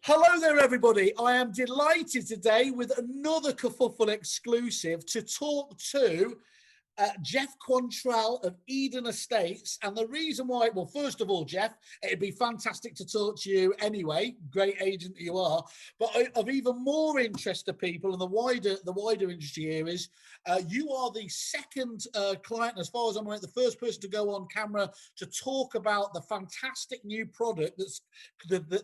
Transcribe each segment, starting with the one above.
Hello there, everybody. I am delighted today with another Kerfuffle exclusive to talk to Jeff Quantrell of Eden Estates. And the reason why, well, first of all, Jeff, it'd be fantastic to talk to you anyway. Great agent you are. But of even more interest to people and the wider industry here is you are the second client, as far as I'm aware, the first person to go on camera to talk about the fantastic new product that's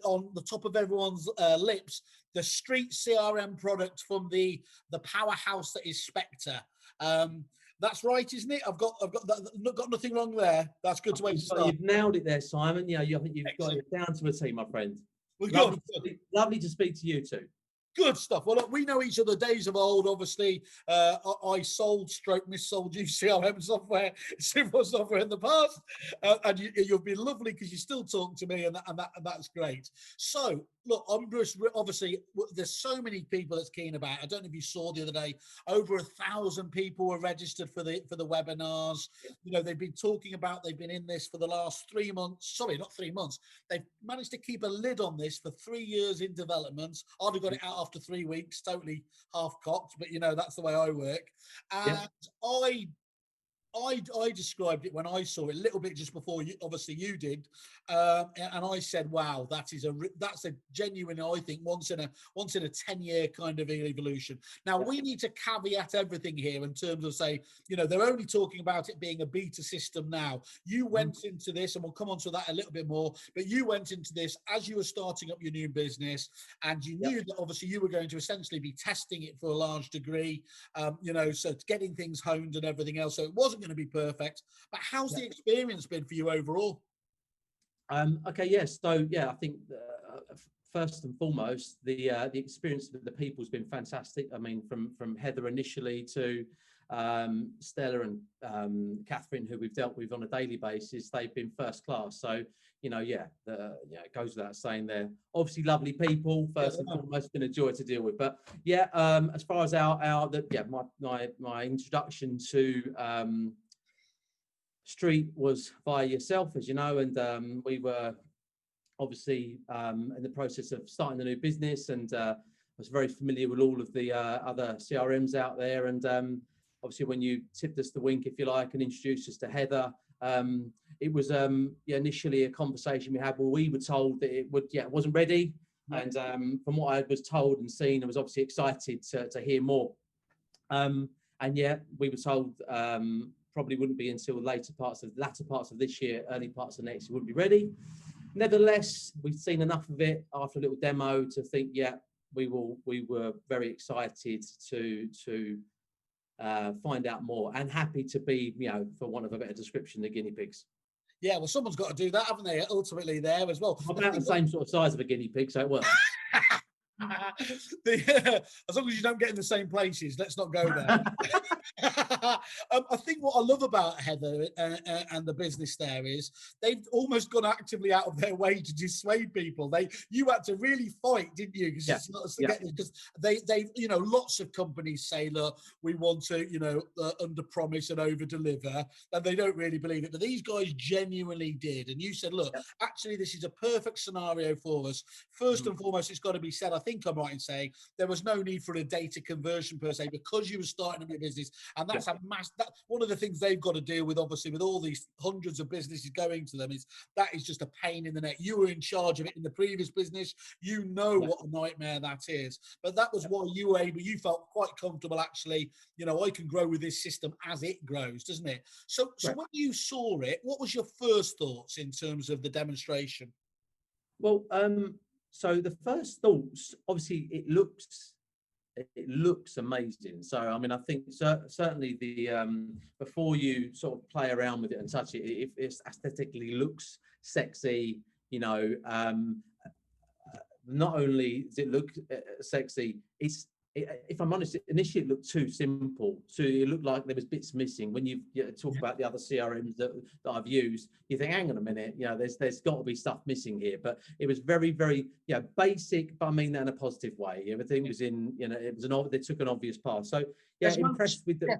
on the top of everyone's lips, the Street CRM product from the powerhouse that is Spectre. That's right, isn't it? I've got nothing wrong there. That's good to way to start. You've nailed it there, Simon. Yeah, I think you've got it down to a T, my friend. Well, lovely to speak to you too. Good stuff. Well, look, we know each other days of old. Obviously, I sold, missold you CRM software, simple software in the past, and you've been lovely because you still talk to me, and that's great. So, look, I'm just obviously there's so many people that's keen about it. I don't know if you saw the other day, over 1,000 people were registered for the webinars. You know, they've been talking about they've been in this for the last 3 months. Sorry, not 3 months. They've managed to keep a lid on this for 3 years in development. I'd have got it out after 3 weeks, totally half-cocked, but you know, that's the way I work. And I described it when I saw it a little bit just before you, obviously you did, and I said, "Wow, that's a genuine, I think, once in a 10-year kind of evolution." Now we need to caveat everything here in terms of say, you know, they're only talking about it being a beta system now. You went into this, and we'll come on to that a little bit more, but you went into this as you were starting up your new business, and you knew that obviously you were going to essentially be testing it for a large degree, you know, so getting things honed and everything else. So it wasn't going to be perfect, but how's the experience been for you overall? Okay, yes. So yeah, I think first and foremost, the experience with the people has been fantastic. I mean, from Heather initially to Stella and Catherine, who we've dealt with on a daily basis, they've been first class. So you know, it goes without saying they're obviously lovely people. First and foremost, been a joy to deal with. But yeah, as far as my introduction to Street was via yourself, as you know, and we were obviously in the process of starting the new business, and was very familiar with all of the other CRMs out there, and obviously when you tipped us the wink, if you like, and introduced us to Heather, it was initially a conversation we had where we were told that it wasn't ready, and from what I was told and seen, I was obviously excited to hear more, and yet we were told probably wouldn't be until latter parts of this year, early parts of next year, wouldn't be ready. Nevertheless, we've seen enough of it after a little demo to think, we were very excited to find out more, and happy to be, you know, for want of a better description, the guinea pigs. Yeah, well, someone's got to do that, haven't they? Ultimately, there as well. About the same sort of size of a guinea pig, so it works. As long as you don't get in the same places, let's not go there. I think what I love about Heather and the business there is they've almost gone actively out of their way to dissuade people. You had to really fight, didn't you? Because they, you know, lots of companies say, look, we want to, you know, under promise and over deliver, and they don't really believe it. But these guys genuinely did, and you said, look, actually, this is a perfect scenario for us. First and foremost, it's got to be said, I think I'm right in saying there was no need for a data conversion per se, because you were starting a new business, and that's one of the things they've got to deal with, obviously, with all these hundreds of businesses going to them, is that is just a pain in the neck. You were in charge of it in the previous business, you know what a nightmare that is, but that was why you felt quite comfortable, actually, you know, I can grow with this system as it grows, doesn't it? So when you saw it, what was your first thoughts in terms of the demonstration? Well, so the first thoughts, obviously, it looks amazing. So I mean, I think certainly the before you sort of play around with it and touch it, if it aesthetically looks sexy, you know, not only does it look sexy, if I'm honest, initially it looked too simple. It looked like there was bits missing. When you talk about the other CRMs that I've used, you think, hang on a minute, you know, there's got to be stuff missing here. But it was very, very, basic, but I mean that in a positive way. Everything was in, you know, they took an obvious path. So impressed with the.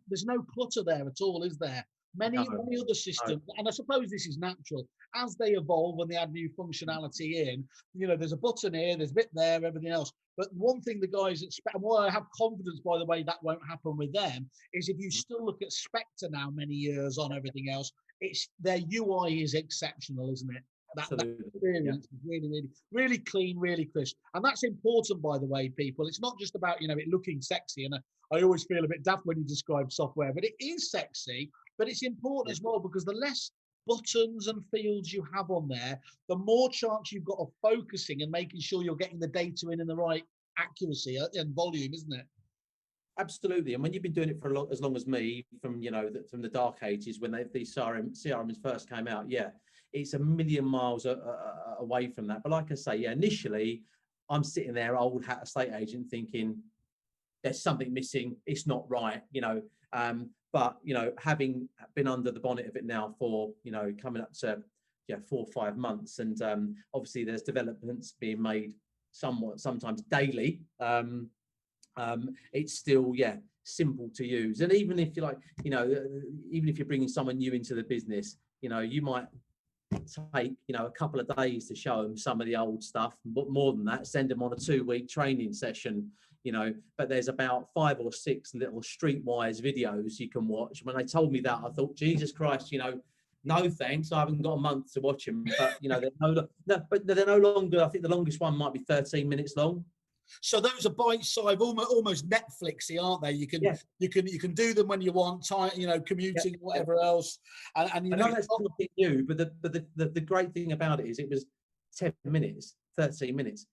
There's no clutter there at all, is there? Many No, other no. systems, and I suppose this is natural, as they evolve when they add new functionality in, there's a button here, there's a bit there, everything else. But one thing the guys at Spectre, and why I have confidence, by the way, that won't happen with them, is if you still look at Spectre now, many years on everything else, it's their UI is exceptional, isn't it? That Absolutely. experience is really, really, really clean, really crisp. And that's important, by the way, people. It's not just about, it looking sexy. And I always feel a bit daft when you describe software, but it is sexy, but it's important as well, because the less buttons and fields you have on there, the more chance you've got of focusing and making sure you're getting the data in the right accuracy and volume, isn't it? Absolutely. And when you've been doing it for as long as me, from from the dark ages when these CRMs first came out, it's a million miles away from that. But like I say, initially I'm sitting there, old hat estate agent, thinking there's something missing. It's not right, But having been under the bonnet of it now for coming up to 4 or 5 months, and obviously there's developments being made sometimes daily. It's still simple to use, and even if even if you're bringing someone new into the business, you might take a couple of days to show them some of the old stuff, but more than that, send them on a 2-week training session. But there's about 5 or 6 little Streetwise videos you can watch. When they told me that, I thought, Jesus Christ, no thanks, I haven't got a month to watch them. But they're no longer. I think the longest one might be 13 minutes long. So those are bite-sized, almost Netflixy, aren't they? You can do them when you want, commuting, whatever else. And I know that's nothing new, but the great thing about it is it was 10 minutes, 13 minutes,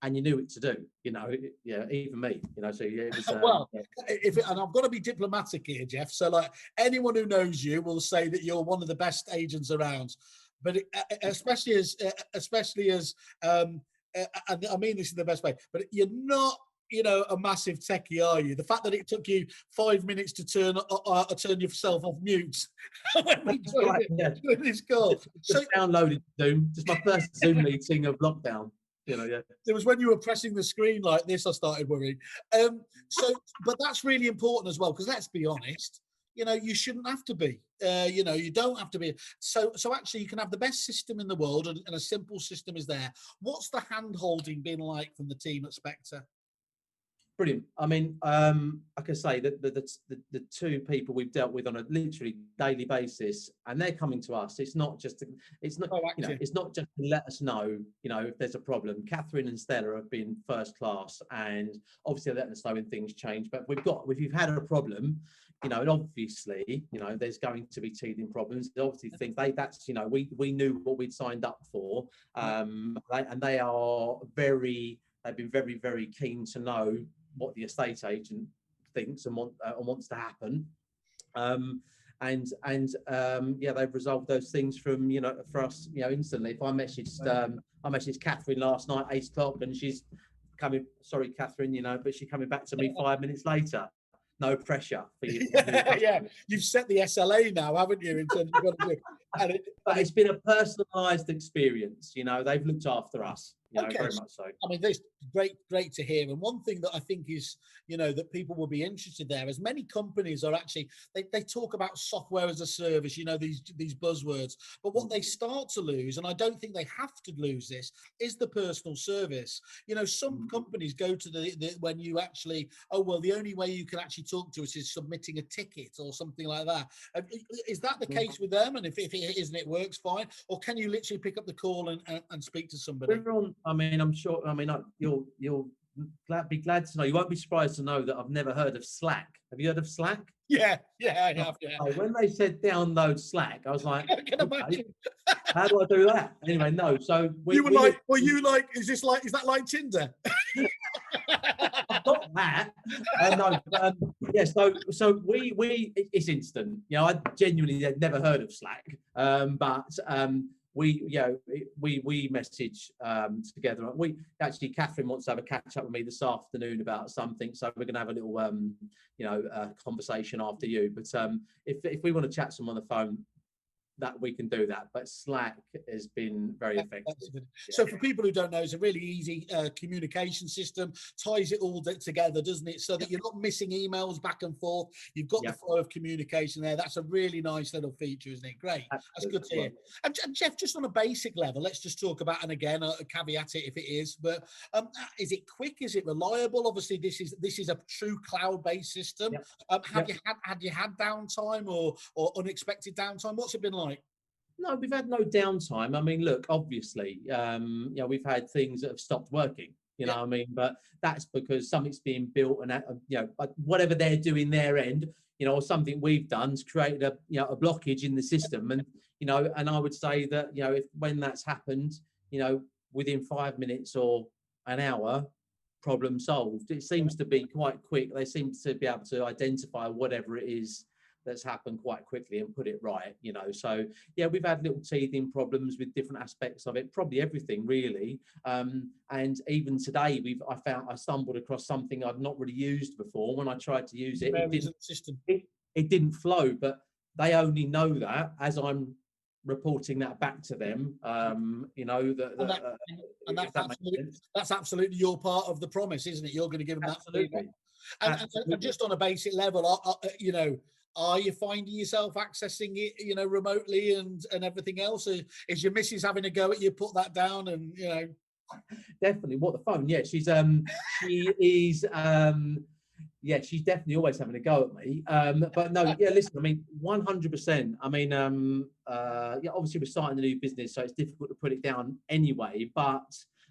and you knew what to do. Even me. So it was. Well, and I've got to be diplomatic here, Jeff. So like anyone who knows you will say that you're one of the best agents around, but especially as and I mean this in the best way, but you're not, a massive techie, are you? The fact that it took you 5 minutes to turn yourself off mute when we joined this call. Just downloaded Zoom. Just my first Zoom meeting of lockdown. It was when you were pressing the screen like this, I started worrying. But that's really important as well, because let's be honest, you shouldn't have to be. You don't have to be. So actually, you can have the best system in the world, and a simple system is there. What's the hand-holding been like from the team at Spectre? Brilliant. I mean, like I say, the 2 people we've dealt with on a literally daily basis, and they're coming to us. It's not just it's not just to let us know, if there's a problem. Catherine and Stella have been first class, and obviously letting us know when things change. But if you've had a problem, and obviously, there's going to be teething problems. They obviously think we knew what we'd signed up for, and they are they've been very, very keen to know what the estate agent thinks and wants to happen. They've resolved those things from for us instantly. If I messaged Catherine last night 8 o'clock, and she's coming, sorry Catherine, but she's coming back to me 5 minutes later. No pressure for you. You've set the SLA now, haven't you, in terms of what to do. But it's been a personalised experience. They've looked after us. Very much so. I mean, that's great to hear. And one thing that I think is, that people will be interested there, as many companies are actually, they talk about software as a service, these buzzwords. But what they start to lose, and I don't think they have to lose this, is the personal service. Some companies go to the when you actually, the only way you can actually talk to us is submitting a ticket or something like that. Is that the case with them? And if it isn't, it works fine. Or can you literally pick up the call and speak to somebody? I'm sure. You'll be glad to know. You won't be surprised to know that I've never heard of Slack. Have you heard of Slack? Yeah, I have. Yeah. When they said download Slack, I was like, I can imagine. How do I do that? Anyway, no. So you were like, is that like Tinder? I've got that. So it's instant. I genuinely had never heard of Slack, we message together. Catherine wants to have a catch up with me this afternoon about something, so we're going to have a little conversation after you. But if we want to chat some on the phone, that we can do that, but Slack has been very effective. So for people who don't know, it's a really easy communication system, ties it all together, doesn't it? So that you're not missing emails back and forth. You've got the flow of communication there. That's a really nice little feature, isn't it? Great. That's good to hear. And Jeff, just on a basic level, let's just talk about, and again, a caveat it if it is, but is it quick? Is it reliable? Obviously, this is a true cloud-based system. Have you had downtime or unexpected downtime? What's it been like? No, we've had no downtime. I mean, look, obviously, we've had things that have stopped working. You know what I mean? But that's because something's being built, and whatever they're doing their end, or something we've done has created a blockage in the system. And and I would say that when that's happened, within 5 minutes or an hour, problem solved. It seems to be quite quick. They seem to be able to identify whatever it is that's happened quite quickly and put it right. So yeah, we've had little teething problems with different aspects of it, probably everything really. And even today, I stumbled across something I'd not really used before. When I tried to use it, it didn't flow, but they only know that as I'm reporting that back to them. That's absolutely your part of the promise, isn't it? You're going to give them absolutely. that. And just on a basic level, are you finding yourself accessing it, remotely and everything else? Is your missus having a go at you? Put that down, and Definitely. What, the phone? Yeah, she's she's definitely always having a go at me. But no, yeah, listen, I mean, 100%. I mean, obviously we're starting a new business, so it's difficult to put it down anyway. But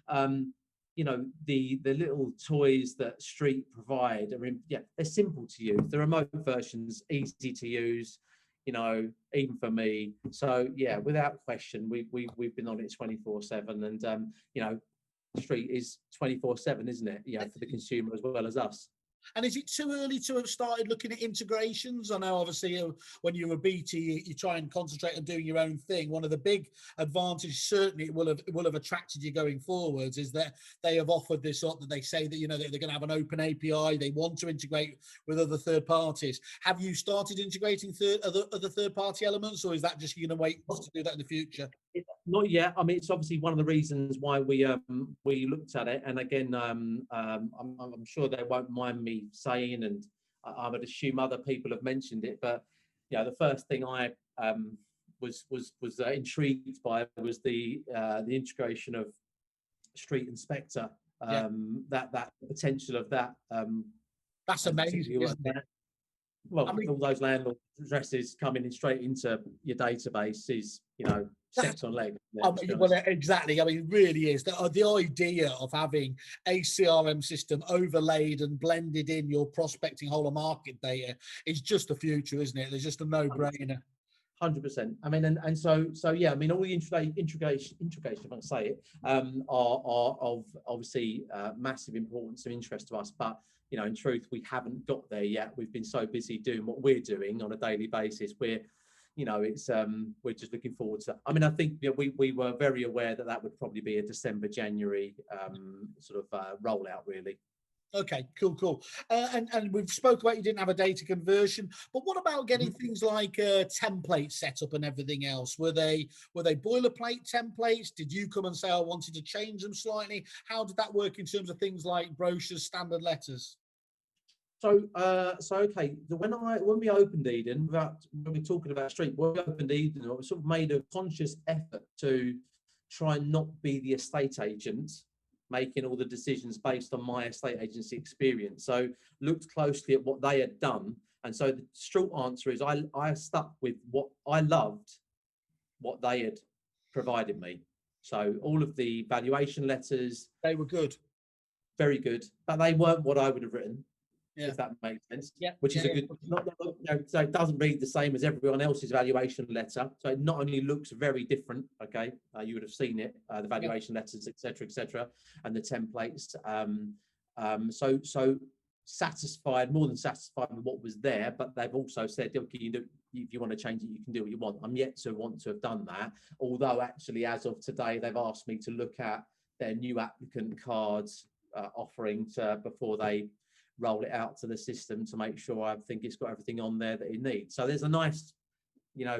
the little toys that Street provide they're simple to use. The remote version's easy to use, even for me. So yeah, without question, we've been on it 24/7, and Street is 24/7, isn't it? For the consumer as well as us. And is it too early to have started looking at integrations? I know, obviously, when you're a BT, you try and concentrate on doing your own thing. One of the big advantages, certainly, it will have attracted you going forwards, is that they have offered this up. That they say that they're going to have an open API. They want to integrate with other third parties. Have you started integrating other third party elements, or is that just you're going to wait to do that in the future? Not yet. I mean, it's obviously one of the reasons why we looked at it. And again, I'm sure they won't mind me saying, and I would assume other people have mentioned it. But the first thing I was intrigued by was the integration of Street Inspector. That potential of that. That's amazing, isn't it? Well, all those landlord addresses coming straight into your database is, set on leg. Well, exactly. I mean, it really is. The idea of having a CRM system overlaid and blended in your prospecting whole of market data is just the future, isn't it? There's just a no-brainer. 100%. I mean, and so yeah. I mean, all the integration, if I can say it, are of obviously massive importance and interest to us. But in truth, we haven't got there yet. We've been so busy doing what we're doing on a daily basis. We're just looking forward to that. I mean, I think we were very aware that would probably be a December, January sort of rollout, really. Okay, cool. And we've spoke about you didn't have a data conversion, but what about getting things like template set up and everything else? Were they boilerplate templates? Did you come and say I wanted to change them slightly? How did that work in terms of things like brochures, standard letters? So okay. When we opened Eden, when we're talking about Street, when we opened Eden, we sort of made a conscious effort to try and not be the estate agent making all the decisions based on my estate agency experience. So looked closely at what they had done, and so the short answer is I stuck with what I loved, what they had provided me. So all of the valuation letters, they were good, very good, but they weren't what I would have written. If that makes sense, which is a good. So it doesn't read the same as everyone else's valuation letter. So it not only looks very different. Okay, you would have seen it, the valuation letters, etc., and the templates. So satisfied, more than satisfied with what was there, but they've also said, okay, if you want to change it, you can do what you want. I'm yet to want to have done that. Although actually, as of today, they've asked me to look at their new applicant cards offering before they roll it out to the system to make sure I think it's got everything on there that it needs. So there's a nice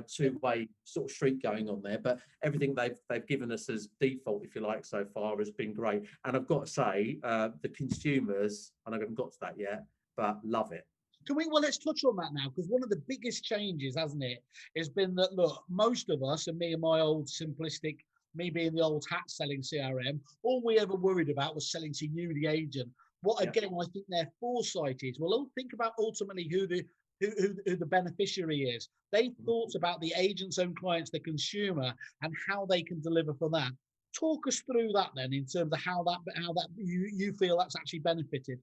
two-way sort of street going on there, but everything they've given us as default, if you like, so far has been great. And I've got to say, the consumers, and I haven't got to that yet, but love it. Well, let's touch on that now, because one of the biggest changes, hasn't it, has been that, look, most of us, and me and my old simplistic, me being the old hat selling CRM, all we ever worried about was selling to you, the agent. What, again, I think their foresight is, well, think about ultimately who the beneficiary is. They've thought about the agent's own clients, the consumer, and how they can deliver for that. Talk us through that then, in terms of how that you feel that's actually benefited.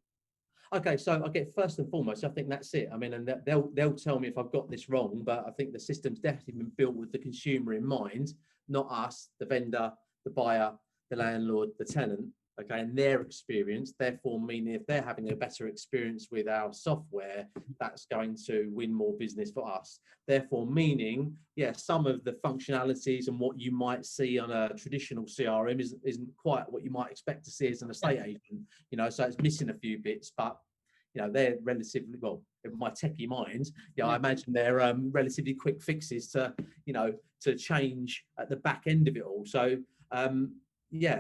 Okay, so I get first and foremost, I think that's it. I mean, and they'll tell me if I've got this wrong, but I think the system's definitely been built with the consumer in mind, not us, the vendor, the buyer, the landlord, the tenant. Okay, and their experience, therefore meaning if they're having a better experience with our software, that's going to win more business for us. Therefore meaning, some of the functionalities and what you might see on a traditional CRM isn't quite what you might expect to see as an estate agent, so it's missing a few bits, but they're relatively, well, in my techie mind, I imagine they're relatively quick fixes to change at the back end of it all. So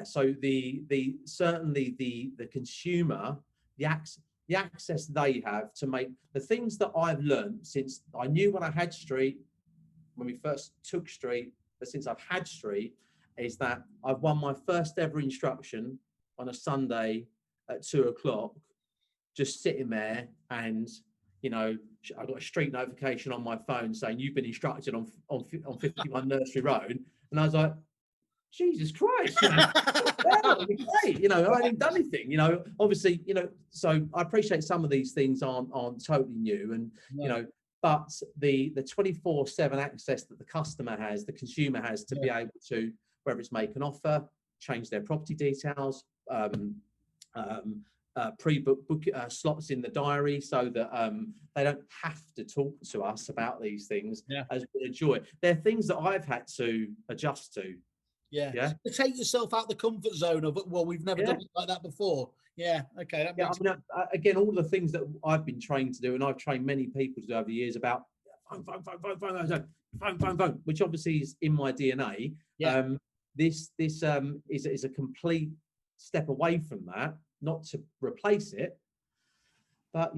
so the certainly the consumer, the access they have to make the things that I've learned since I knew when I had Street, when we first took Street, but since I've had Street, is that I've won my first ever instruction on a Sunday at 2:00, just sitting there, and I got a Street notification on my phone saying you've been instructed on 51 Nursery Road, and I was like, Jesus Christ, well, great, I haven't done anything, obviously, so I appreciate some of these things aren't totally new, and but the 24/7 access that the customer has, the consumer has, to be able to, whether it's make an offer, change their property details, pre-book slots in the diary, so that they don't have to talk to us about these things, as we enjoy. They're things that I've had to adjust to. To take yourself out the comfort zone of, well, we've never done it like that before. Okay. That makes again, all the things that I've been trained to do, and I've trained many people to do over the years, about phone, which obviously is in my DNA. This is a complete step away from that, not to replace it. But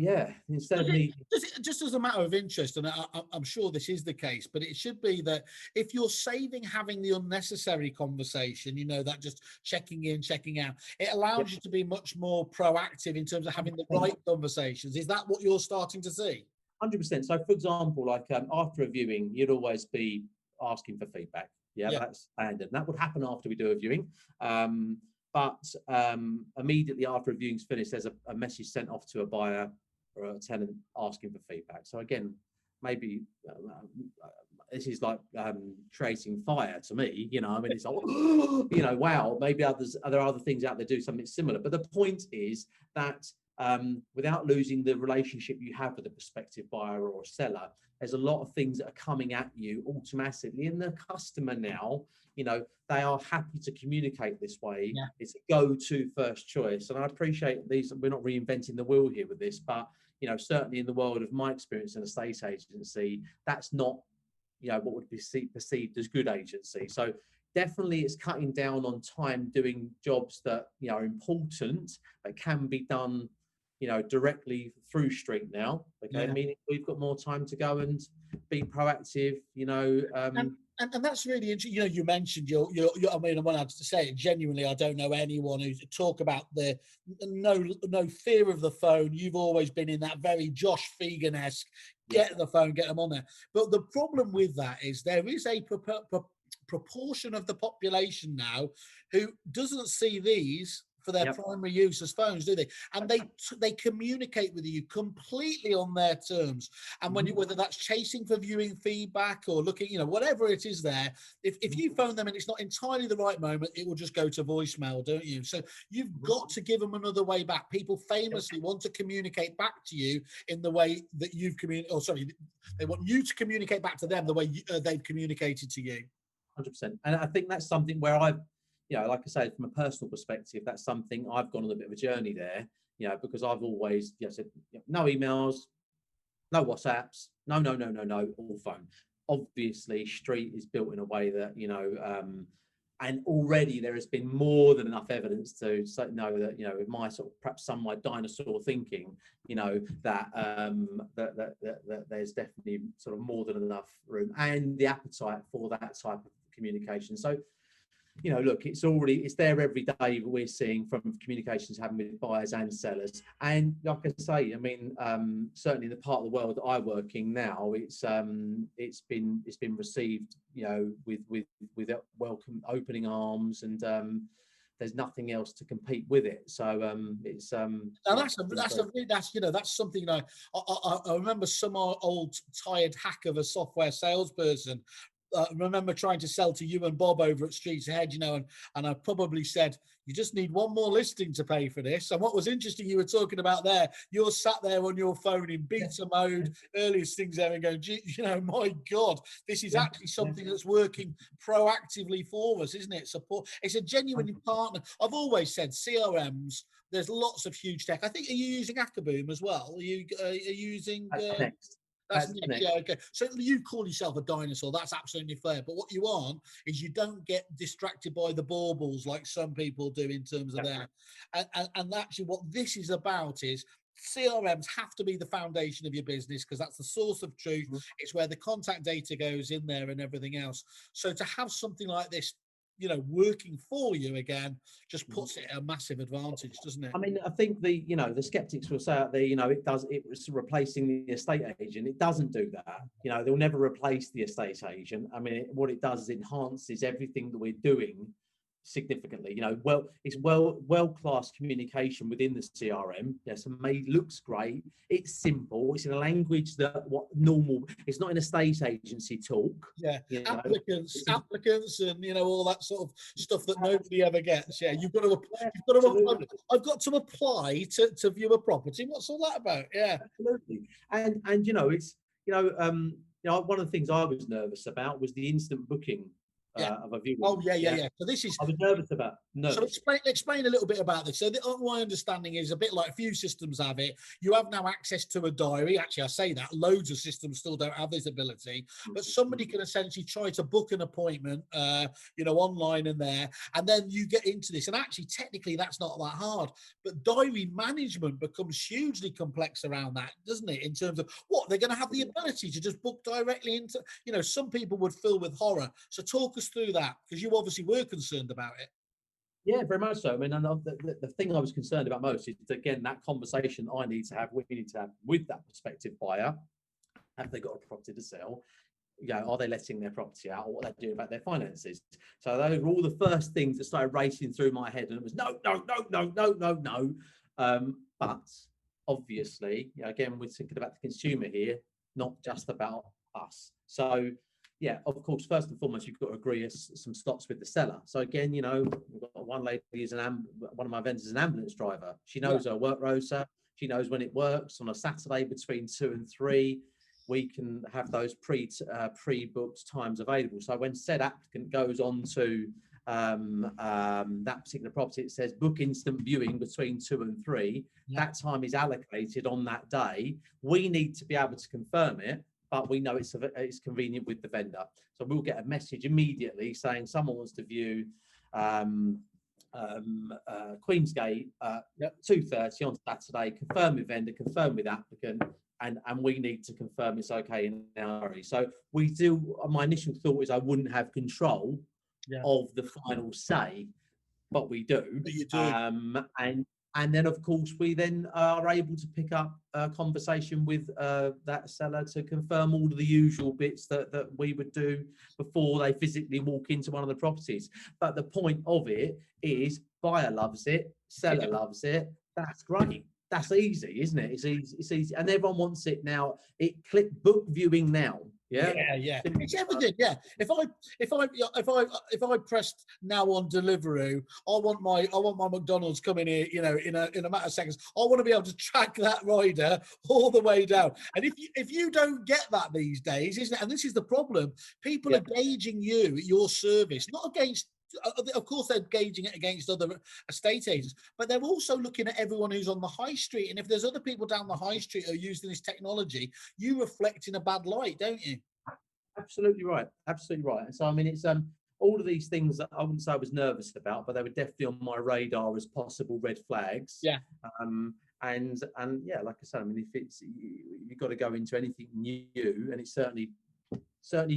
instead of me, just as a matter of interest, and I'm sure this is the case, but it should be that if you're saving having the unnecessary conversation, that just checking in, checking out, it allows you to be much more proactive in terms of having the right conversations. Is that what you're starting to see? 100%. So, for example, like after a viewing, you'd always be asking for feedback. That's standard. And that would happen after we do a viewing. But immediately after a viewing's finished, there's a message sent off to a buyer or a tenant asking for feedback. So again, maybe this is like creating fire to me. It's like, wow, maybe there are other things out there do something similar. But the point is that without losing the relationship you have with a prospective buyer or seller, there's a lot of things that are coming at you automatically. And the customer now, they are happy to communicate this way. It's a go-to first choice. And I appreciate these. We're not reinventing the wheel here with this, but, certainly in the world of my experience in a estate agency, that's not, what would be perceived as good agency. So definitely it's cutting down on time doing jobs that, are important, but can be done directly through Street now. Meaning we've got more time to go and be proactive, and that's really interesting. You mentioned your I mean, I want to say it genuinely, I don't know anyone who's talk about the no fear of the phone. You've always been in that very Josh Fegan-esque, get the phone, get them on there. But the problem with that is there is a proportion of the population now who doesn't see these for their primary use as phones, do they? And they communicate with you completely on their terms. And when whether that's chasing for viewing feedback or looking, whatever it is there, if you phone them and it's not entirely the right moment, it will just go to voicemail, don't you? So you've got to give them another way back. People famously want to communicate back to you in the way that you've communicated. Oh, sorry, they want you to communicate back to them the way they've communicated to you. 100%. And I think that's something where I've, like I say, from a personal perspective, that's something I've gone on a bit of a journey there, because I've always said, no emails, no WhatsApps, no, all phone. obviously Street is built in a way that, you know, and already there has been more than enough evidence to know that, you know, with my sort of perhaps some of my dinosaur thinking, you know, that that there's definitely sort of more than enough room and the appetite for that type of communication. So, you know, look, it's there every day. We're seeing from communications having with buyers and sellers, and like I say, I mean, certainly in the part of the world that I work in now, it's been received, you know, with welcome, opening arms, and there's nothing else to compete with it. So it's now that's you know, that's something I remember some old tired hack of a software salesperson. I remember trying to sell to you and Bob over at Streets Ahead, you know, and I probably said, you just need one more listing to pay for this. And what was interesting, you were talking about there, you're sat there on your phone in beta mode, earliest things there, and going, you know, my God, this is actually something that's working proactively for us, isn't it? Support. It's a genuine partner. I've always said CRMs, there's lots of huge tech. I think, are you using Akaboom as well? Are you using... That's next. Yeah, okay. So you call yourself a dinosaur. That's absolutely fair. But what you aren't is you don't get distracted by the baubles like some people do in terms of that. And actually what this is about is CRMs have to be the foundation of your business because that's the source of truth. It's where the contact data goes in there and everything else. So to have something like this, you know, working for you again, just puts it at a massive advantage, doesn't it? I mean, I think the skeptics will say out there, you know, it was replacing the estate agent. It doesn't do that. You know, they'll never replace the estate agent. I mean, what it does is enhances everything that we're doing significantly. You know, it's world-class communication within the CRM. Yes, looks great. It's simple. It's in a language that it's not an estate agency talk. Yeah, applicants, and you know, all that sort of stuff that nobody ever gets. Yeah, I've got to apply to view a property. What's all that about? Yeah, absolutely. And you know, it's one of the things I was nervous about was the instant booking. Of a viewing. Oh yeah. So this is. I was nervous about. So explain a little bit about this. So my understanding is a bit like a few systems have it. You have now access to a diary. Actually, I say that loads of systems still don't have this ability, but somebody can essentially try to book an appointment, you know, online and there, and then you get into this. And actually, technically, that's not that hard. But diary management becomes hugely complex around that, doesn't it? In terms of what they're going to have the ability to just book directly into. You know, some people would fill with horror. So talk us through that, because you obviously were concerned about it. Yeah, very much so. I mean, and the thing I was concerned about most is, again, that conversation we need to have with that prospective buyer. Have they got a property to sell? You know, are they letting their property out, or what they're doing about their finances? So those were all the first things that started racing through my head, and it was no. But obviously, you know, again, we're thinking about the consumer here, not just about us. So yeah, of course, first and foremost, you've got to agree some slots with the seller. So again, you know, we've got one lady is one of my vendors is an ambulance driver. She knows her work rota. She knows when it works. On a Saturday between 2 and 3, we can have those pre-booked times available. So when said applicant goes on to that particular property, it says book instant viewing between 2 and 3. That time is allocated on that day. We need to be able to confirm it, but we know it's convenient with the vendor. So we'll get a message immediately saying someone wants to view Queensgate 2:30 on Saturday, confirm with vendor, confirm with applicant, and we need to confirm it's okay in our hurry. So we do, my initial thought is I wouldn't have control of the final say, but we do. But you do. And then, of course, we then are able to pick up a conversation with that seller to confirm all of the usual bits that we would do before they physically walk into one of the properties. But the point of it is buyer loves it, seller loves it. That's great. That's easy, isn't it? It's easy. And everyone wants it now. Click book viewing now. Yeah. It's everything. Yeah. If I pressed now on Deliveroo, I want my McDonald's coming here, you know, in a matter of seconds. I want to be able to track that rider all the way down. And if you don't get that these days, isn't it? And this is the problem. People are gauging you, your service, not against. Of course, they're gauging it against other estate agents, but they're also looking at everyone who's on the high street. And if there's other people down the high street who are using this technology, you reflect in a bad light, don't you? Absolutely right. Absolutely right. And so, I mean, it's all of these things that I wouldn't say I was nervous about, but they were definitely on my radar as possible red flags. Yeah. And yeah, like I said, I mean, if it's you've got to go into anything new, and it's certainly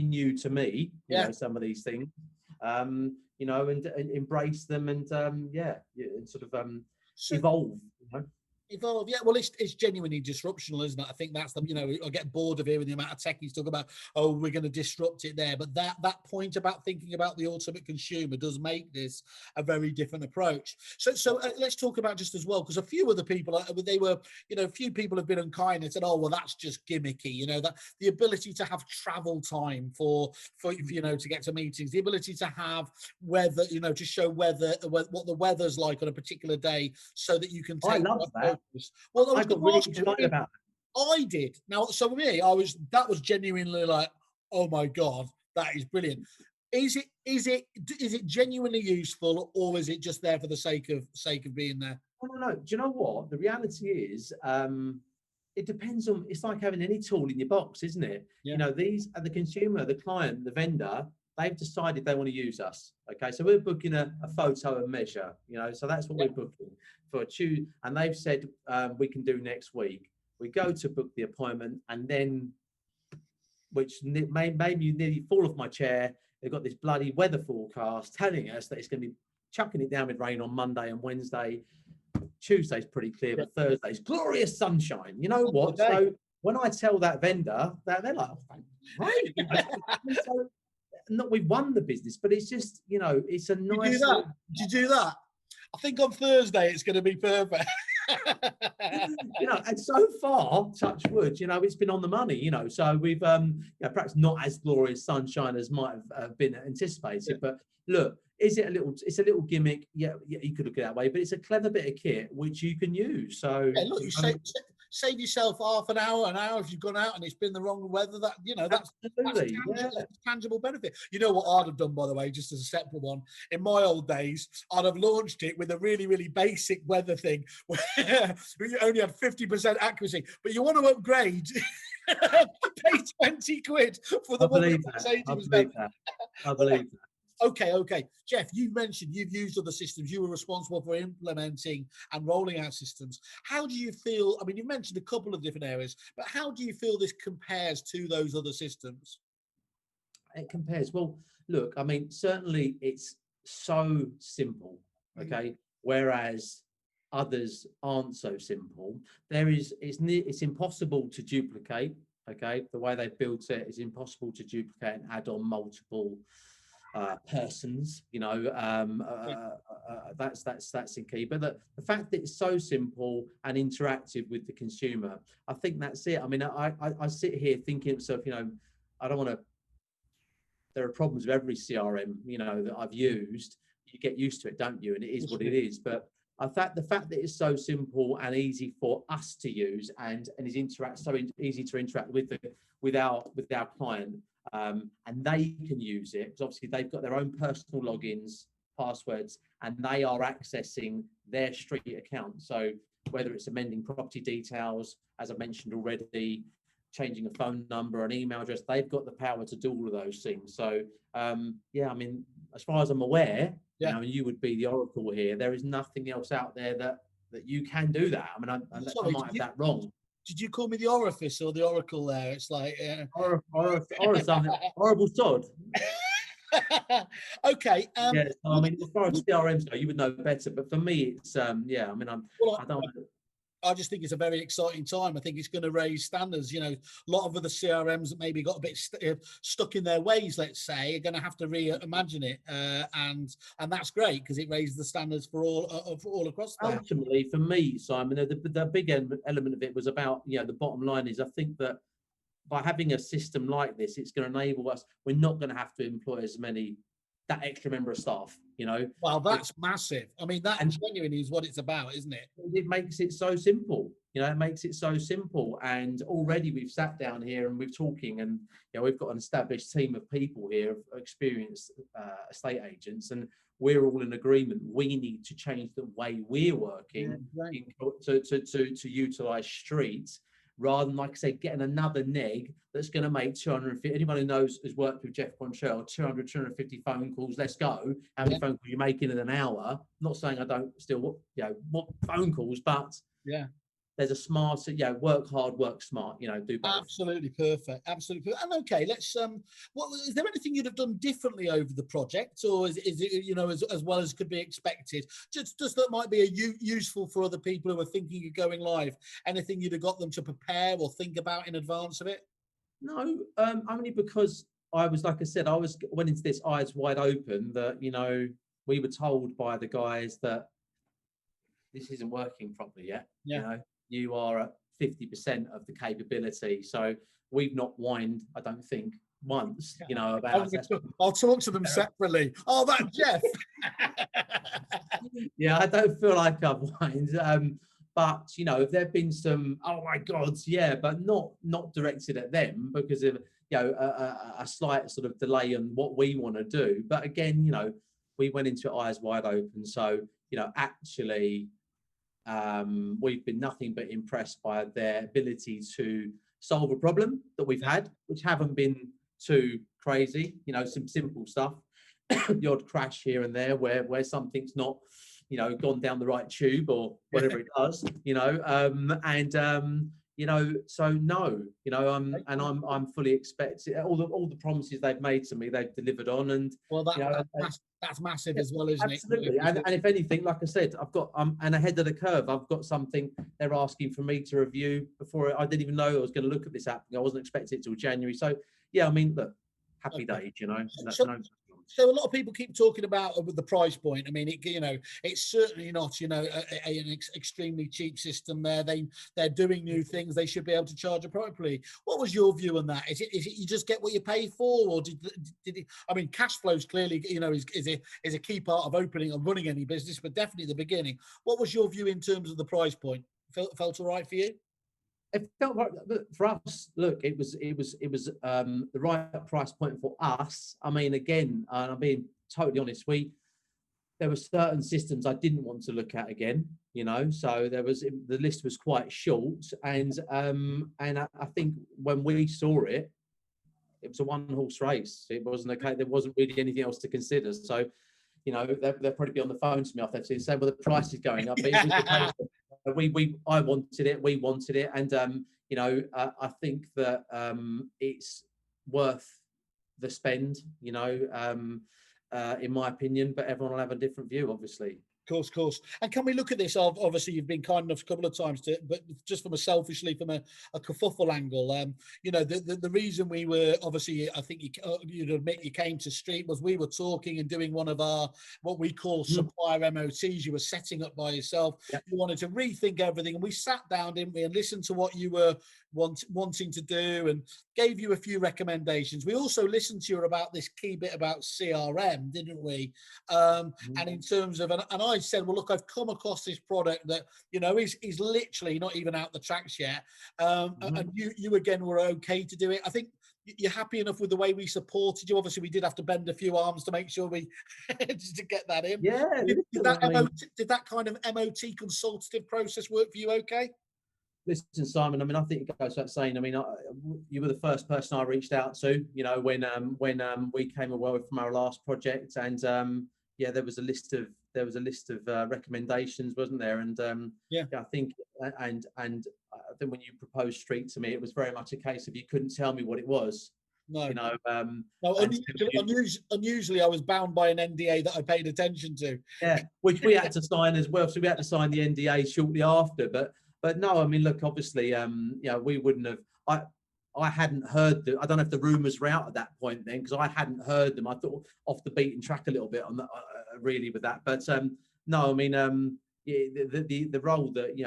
new to me, you Yeah. know, some of these things, you know, and embrace them, and and sort of So evolve, you know. evolve, yeah. Well, it's genuinely disruptional, isn't it? I think that's the, you know, I get bored of hearing the amount of techies talk about, oh, we're going to disrupt it there. But that point about thinking about the ultimate consumer does make this a very different approach. So let's talk about just as well, because a few other people, they were, you know, a few people have been unkind and said, oh, well, that's just gimmicky. You know, that the ability to have travel time for you know, to get to meetings, the ability to have weather, you know, to show weather, what the weather's like on a particular day, so that you can I take love that. well, I I was got going to really ask you. excited about I did. Now, so for me, that was genuinely like, oh my god, that is brilliant. Is it genuinely useful, or is it just there for the sake of being there? No. Do you know what? The reality is, it depends on. It's like having any tool in your box, isn't it? Yeah. You know, these are the consumer, the client, the vendor. They've decided they want to use us. Okay, so we're booking a photo and measure. You know, so that's what Yeah. we're booking for Tuesday, and they've said we can do next week. We go to book the appointment, and then, which made me nearly fall off my chair. They've got this bloody weather forecast telling us that it's going to be chucking it down with rain on Monday and Wednesday. Tuesday's pretty clear, but Thursday's glorious sunshine. You know what? Okay. So when I tell that vendor, they're like, oh, great. So, not we've won the business, but it's just, you know, it's a You do nice. that? Did you do that? I think on Thursday it's going to be perfect. You know, and so far, touch wood, you know, it's been on the money, you know. So we've, you know, perhaps not as glorious sunshine as might have been anticipated, Yeah. but look, it's a little gimmick. Yeah, you could look at it that way, but it's a clever bit of kit which you can use. So Yeah, look, you save yourself half an hour if you've gone out and it's been the wrong weather. That, you know, that's absolutely, tangible benefit. You know what I'd have done, by the way, just as a separate one. In my old days, I'd have launched it with a really, really basic weather thing where you only had 50% accuracy, but you want to upgrade. Pay 20 quid for the I believe that. I believe that. Okay. Jeff, you mentioned you've used other systems. You were responsible for implementing and rolling out systems. How do you feel? I mean, you mentioned a couple of different areas, but how do you feel this compares to those other systems? It compares. Well, look, I mean, certainly it's so simple, okay? Whereas others aren't so simple. It's impossible to duplicate, okay? The way they've built it is impossible to duplicate and add on multiple persons, you know. That's in key. But the fact that it's so simple and interactive with the consumer, I think that's it. I mean, I sit here thinking to myself, you know, I don't want to. There are problems with every CRM, you know, that I've used. You get used to it, don't you? And it is what it is. But the fact that it's so simple and easy for us to use, and is easy to interact with our client, and they can use it because obviously they've got their own personal logins, passwords, and they are accessing their street account. So whether it's amending property details, as I mentioned already, changing a phone number, an email address, they've got the power to do all of those things. So yeah, I mean, as far as I'm aware, you know, and you would be the oracle here, there is nothing else out there that you can do that. I mean, I might have that wrong. Did you call me the orifice or the oracle there? It's like horrible sod. Okay. Yeah, I mean, as far as CRMs go, you would know better. But for me, it's yeah. I mean, I don't. I just think it's a very exciting time. I think it's going to raise standards. You know, a lot of other CRMs that maybe got a bit stuck in their ways, let's say, are going to have to reimagine it, and that's great because it raises the standards for all across there. Ultimately, for me, Simon, the big element of it was about, you know, the bottom line is I think that by having a system like this, it's going to enable us. We're not going to have to employ that extra member of staff, you know. Well, that's massive. I mean, that genuinely is what it's about, isn't it? It makes it so simple, you know. It makes it so simple, and already we've sat down here and we're talking, and you know, we've got an established team of people here, experienced estate agents, and we're all in agreement. We need to change the way we're working to utilize streets rather than, like I said, getting another neg that's going to make 250. Anyone who knows has worked with Jeff Ponchel, 200, 250 phone calls. Let's go. How many phone calls you making in an hour? I'm not saying I don't still, what phone calls, but there's a smart, work hard, work smart, do both. Absolutely perfect. Absolutely perfect. And okay, let's what is there anything you'd have done differently over the project, or is it as well as could be expected? Just that might be useful for other people who are thinking of going live. Anything you'd have got them to prepare or think about in advance of it? No, only because I was, like I said, went into this eyes wide open that, we were told by the guys that this isn't working properly yet. You are at 50% of the capability. So we've not whined, I don't think, once, about I'll talk to them separately. Oh, that Jeff. Yeah, I don't feel like I've whined. But if there've been some, oh my God, but not directed at them because of a slight sort of delay on what we want to do. But again, we went into it eyes wide open. So actually, we've been nothing but impressed by their ability to solve a problem that we've had, which haven't been too crazy. Some simple stuff, the odd crash here and there where something's not gone down the right tube or whatever it does, so no, and I'm fully expecting all the promises they've made to me, they've delivered on. And well, that's massive as well, isn't absolutely. And if anything, like I said, I've got and ahead of the curve, I've got something they're asking for me to review before I didn't even know I was going to look at this happening. I wasn't expecting it till January. So yeah, I mean, look, happy days, So a lot of people keep talking about with the price point. I mean, it's certainly not, an extremely cheap system there. They're doing new things. They should be able to charge appropriately. What was your view on that? Is it you just get what you pay for, or did it, I mean, cash flows clearly, is a key part of opening and running any business, but definitely the beginning. What was your view in terms of the price point? Felt all right for you? It felt right for us. Look, it was the right price point for us. I mean, again, and I'm being totally honest, there were certain systems I didn't want to look at again, so the list was quite short, and I think when we saw it, it was a one-horse race. It wasn't okay. There wasn't really anything else to consider. So, they'll probably be on the phone to me after they've say, well, the price is going up. But it was the case I wanted it, we wanted it, and I think that it's worth the spend, in my opinion. But everyone will have a different view, obviously. Of course. And can we look at this? Obviously, you've been kind enough a couple of times but just from a kerfuffle angle, the reason we were, obviously, I think you'd admit you came to Street was we were talking and doing one of our, what we call supplier MOTs. You were setting up by yourself. Yep. You wanted to rethink everything. And we sat down, didn't we, and listened to what you were wanting to do and gave you a few recommendations. We also listened to you about this key bit about CRM, didn't we? And in terms of, and I said, well, look, I've come across this product that, is literally not even out the tracks yet. And you again were okay to do it. I think you're happy enough with the way we supported you. Obviously, we did have to bend a few arms to make sure we just to get that in. Yeah. Did that kind of MOT consultative process work for you okay? Listen, Simon, I mean, I think it goes without saying, I mean, you were the first person I reached out to, when we came away from our last project, and there was a list of recommendations, wasn't there? And I think and I think when you proposed Street to me, it was very much a case of you couldn't tell me what it was. No. Unusually, I was bound by an NDA that I paid attention to. Yeah, which we had to sign as well. So we had to sign the NDA shortly after. But no, I mean, look, obviously, we wouldn't have. I hadn't heard I don't know if the rumours were out at that point then, because I hadn't heard them. I thought off the beaten track a little bit on that, really with that. But no, I mean, the role that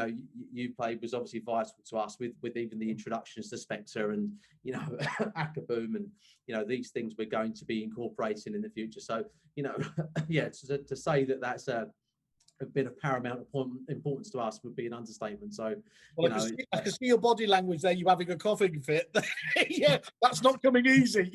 you played was obviously vital to us with even the introductions to Spectre and Ackaboom and these things we're going to be incorporating in the future. So to say that's a bit of paramount importance to us would be an understatement. So, well, I can see your body language there. You having a coughing fit. Yeah, that's not coming easy.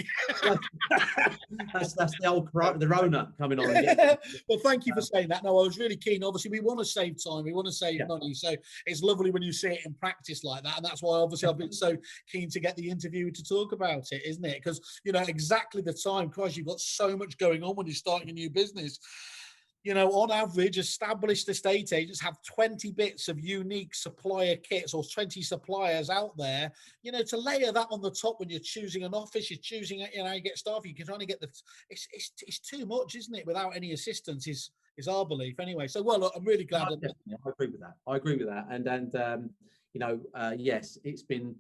that's the old the Rona coming on again. Well, thank you for saying that. No, I was really keen. Obviously, we want to save time. We want to save money. So it's lovely when you see it in practice like that. And that's why, obviously, I've been so keen to get the interview to talk about it, isn't it? Because, you know, exactly the time, because you've got so much going on when you're starting a new business. You know, on average, established estate agents have 20 bits of unique supplier kits or 20 suppliers out there. You know, to layer that on the top when you're choosing an office, you're choosing, you know, you get staff, you can try to get the, it's too much, isn't it? Without any assistance is our belief anyway. So, well, look, I'm really glad. I agree with that. I agree with that. And you know, yes, it's been,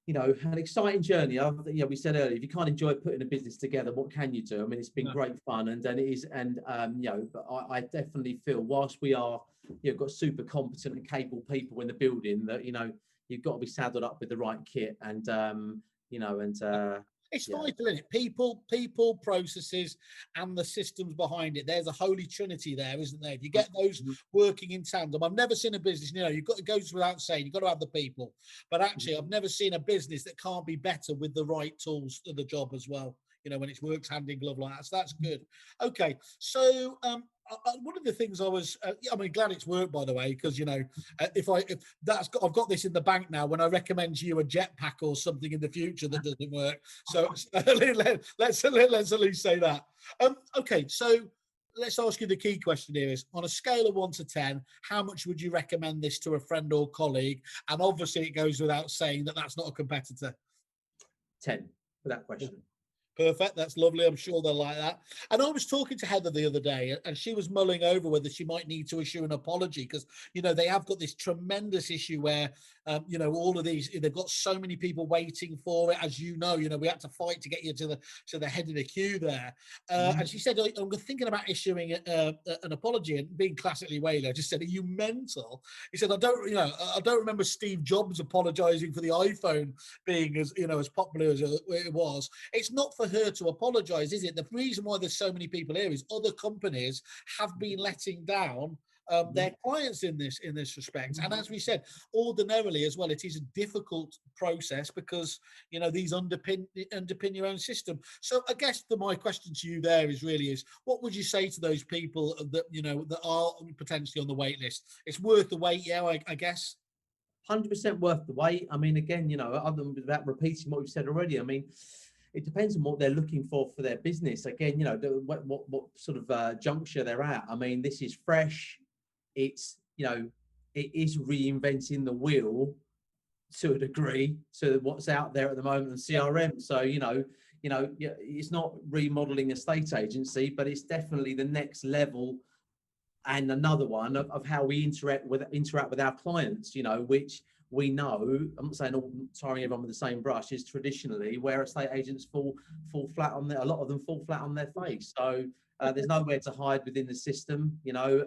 you know, an exciting journey. You know, we said earlier, if you can't enjoy putting a business together, what can you do? I mean, it's been great fun, and it is, and you know, but I definitely feel, whilst we are, you know, got super competent and capable people in the building, that, you know, you've got to be saddled up with the right kit, and you know, and it's vital, isn't it? People, processes, and the systems behind it. There's a holy trinity there, isn't there? If you get those working in tandem, I've never seen a business, you know, you've got, it goes without saying, you've got to have the people. But actually, I've never seen a business that can't be better with the right tools for the job as well. You know, when it works hand in glove like that. So that's good. Okay. So, one of the things I was, I mean, glad it's worked, by the way, because, you know, I've got this in the bank now. When I recommend to you a jetpack or something in the future that doesn't work, so let's at least say that. Okay, so let's ask you the key question here: is, on a scale of 1 to 10, how much would you recommend this to a friend or colleague? And obviously, it goes without saying that that's not a competitor. 10, without question. Perfect. That's lovely. I'm sure they'll like that. And I was talking to Heather the other day, and she was mulling over whether she might need to issue an apology, because, you know, they have got this tremendous issue where, you know, all of these, they've got so many people waiting for it. As you know, we had to fight to get you to the head of the queue there. And she said, I'm thinking about issuing an apology, and being classically Whaley, I just said, are you mental? He said, I don't remember Steve Jobs apologizing for the iPhone being as, you know, as popular as it was. It's not for her to apologize, is it? The reason why there's so many people here is other companies have been letting down their clients in this respect. And as we said, ordinarily as well, it is a difficult process because, you know, these underpin your own system. So I guess my question to you there is what would you say to those people that, you know, that are potentially on the wait list? It's worth the wait, yeah, I guess. 100% worth the wait. I mean, again, you know, other than that, repeating what we've said already, I mean, it depends on what they're looking for their business. Again, you know, what sort of juncture they're at. I mean, this is fresh. It's, you know, it is reinventing the wheel to a degree to what's out there at the moment in CRM. So, you know, it's not remodeling a estate agency, but it's definitely the next level and another one of how we interact with our clients, you know, which we know, I'm not saying all tarring everyone with the same brush, is traditionally where estate agents fall flat on a lot of them fall flat on their face. So there's nowhere to hide within the system, you know,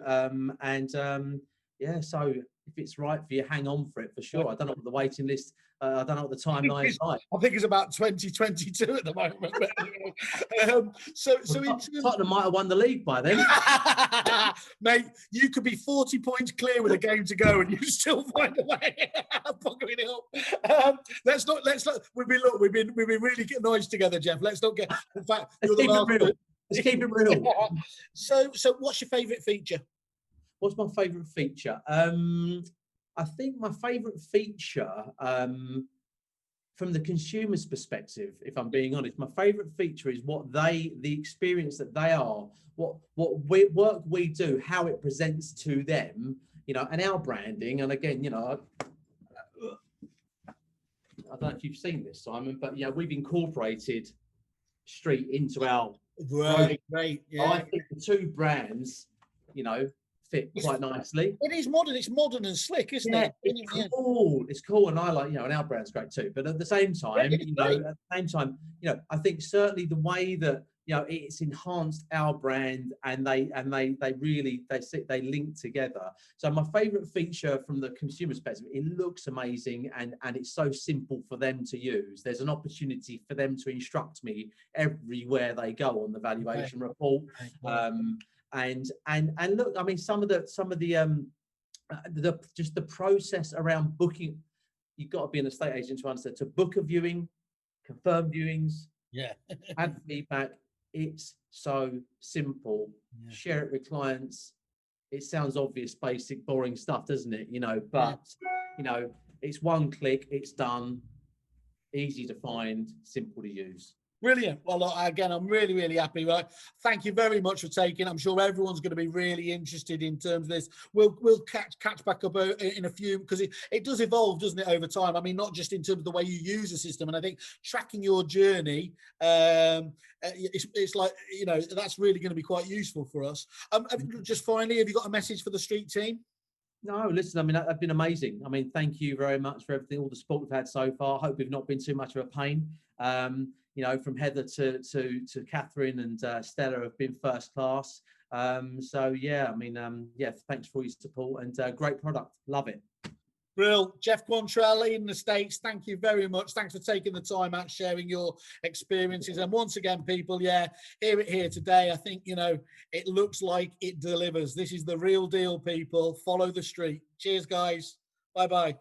yeah, so if it's right for you, hang on for it for sure. I don't know what the waiting list, I don't know what the timeline is like. I think it's about 2022 at the moment. Tottenham might have won the league by then. Mate, you could be 40 points clear with a game to go and you still find a way of buggering it up. Let's not. We've been really nice together, Jeff. Let's not get. In fact, you're the last. Let's keep it real. So what's your favourite feature? What's my favourite feature? I think my favourite feature, from the consumer's perspective, if I'm being honest, my favourite feature is the experience that they are, what work we do, how it presents to them, you know, and our branding. And again, you know, I don't know if you've seen this, Simon, but yeah, we've incorporated Street into our Right. Yeah. I think the two brands, you know, fit quite nicely. It is modern. It's modern and slick, isn't it? It's cool. It's cool, and I like, you know, and our brand's great too. But at the same time, I think certainly the way that, you know, it's enhanced our brand, and they link together. So my favourite feature from the consumer perspective, it looks amazing, and it's so simple for them to use. There's an opportunity for them to instruct me everywhere they go on the valuation report. And look, I mean, some of the just the process around booking, you've got to be an estate agent to understand, to book a viewing, confirm viewings, Yeah. have feedback. It's so simple. Yeah. Share it with clients. It sounds obvious, basic, boring stuff, doesn't it? But it's one click, it's done, easy to find, simple to use. Brilliant. Well, again, I'm really, really happy. Right. Thank you very much for taking. I'm sure everyone's going to be really interested in terms of this. We'll catch back up in a few, because it does evolve, doesn't it, over time? I mean, not just in terms of the way you use the system. And I think tracking your journey, it's like, that's really going to be quite useful for us. Just finally, have you got a message for the street team? No, listen, I mean, that's been amazing. I mean, thank you very much for everything, all the support we've had so far. I hope we've not been too much of a pain. From Heather to Catherine and Stella have been first class. Thanks for all your support, and great product. Love it. Brill. Jeff Quantrell in the States, thank you very much. Thanks for taking the time out, sharing your experiences. And once again, people, hear it here today. I think, it looks like it delivers. This is the real deal, people. Follow the street. Cheers, guys. Bye-bye.